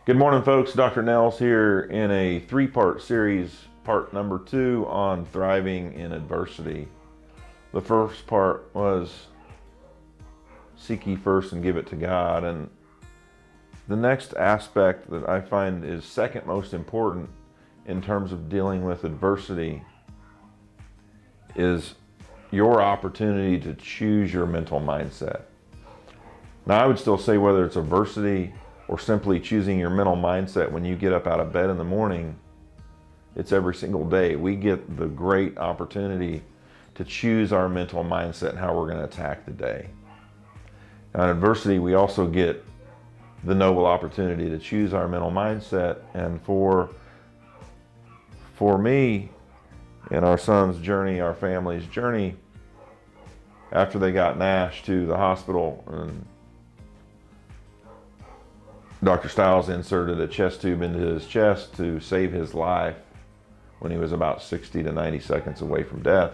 Good morning, folks. Dr. Nels here in a three-part series, part number 2 on thriving in adversity. The first part was seek ye first and give it to God. And the next aspect that I find is second most important in terms of dealing with adversity is your opportunity to choose your mental mindset. Now, I would still say whether it's adversity or simply choosing your mental mindset when you get up out of bed in the morning, it's every single day. We get the great opportunity to choose our mental mindset and how we're going to attack the day. Now, in adversity, we also get the noble opportunity to choose our mental mindset. And for me, in our son's journey, our family's journey, after they got Nash to the hospital and Dr. Stiles inserted a chest tube into his chest to save his life when he was about 60 to 90 seconds away from death.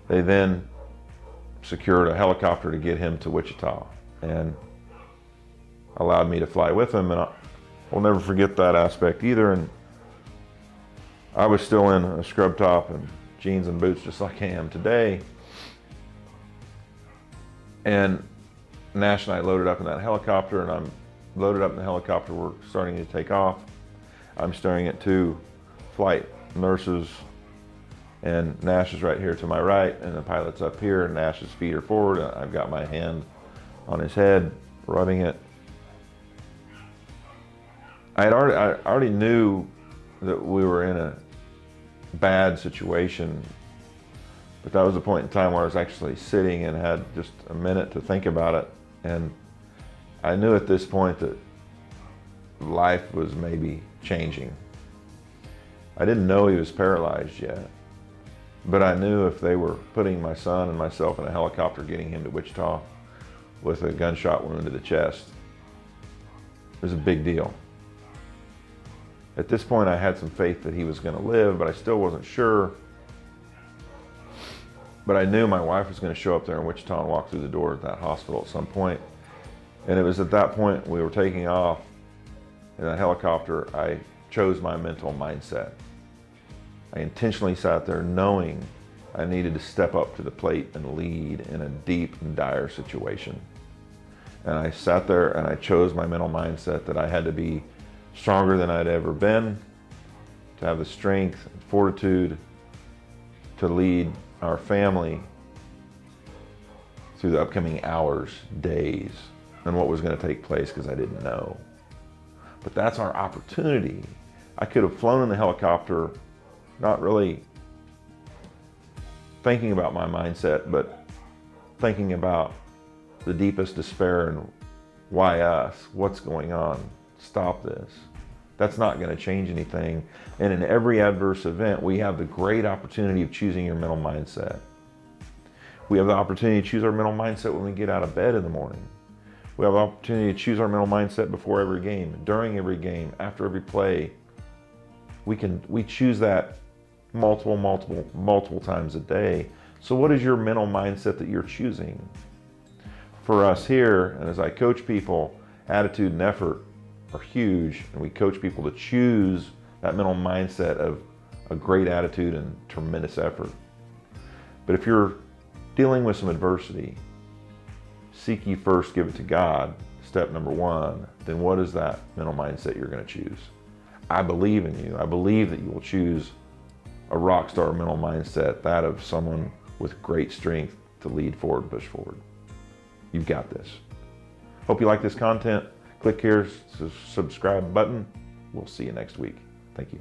They then secured a helicopter to get him to Wichita and allowed me to fly with him. And I'll never forget that aspect either. And I was still in a scrub top and jeans and boots just like I am today. And Nash and I loaded up in that helicopter, and I'm loaded up in the helicopter. We're starting to take off. I'm staring at two flight nurses, and Nash is right here to my right, and the pilot's up here, and Nash's feet are forward, and I've got my hand on his head, rubbing it. I already knew that we were in a bad situation, but that was the point in time where I was actually sitting and had just a minute to think about it. And I knew at this point that life was maybe changing. I didn't know he was paralyzed yet, but I knew if they were putting my son and myself in a helicopter, getting him to Wichita with a gunshot wound to the chest, it was a big deal. At this point, I had some faith that he was going to live, but I still wasn't sure. But I knew my wife was going to show up there in Wichita and walk through the door at that hospital at some point. And it was at that point we were taking off in that helicopter, I chose my mental mindset. I intentionally sat there knowing I needed to step up to the plate and lead in a deep and dire situation. And I sat there and I chose my mental mindset that I had to be stronger than I'd ever been, to have the strength and fortitude to lead our family through the upcoming hours, days, and what was going to take place, because I didn't know. But that's our opportunity. I could have flown in the helicopter, not really thinking about my mindset, but thinking about the deepest despair and why us, what's going on, stop this. That's not going to change anything. And in every adverse event, we have the great opportunity of choosing your mental mindset. We have the opportunity to choose our mental mindset when we get out of bed in the morning. We have the opportunity to choose our mental mindset before every game, during every game, after every play. We choose that multiple times a day. So what is your mental mindset that you're choosing? For us here, and as I coach people, attitude and effort are huge, and we coach people to choose that mental mindset of a great attitude and tremendous effort. But if you're dealing with some adversity, seek ye first, give it to God, step number 1, then what is that mental mindset you're going to choose? I believe in you. I believe that you will choose a rock star mental mindset, that of someone with great strength to lead forward and push forward. You've got this. Hope you like this content. Click here, subscribe button. We'll see you next week. Thank you.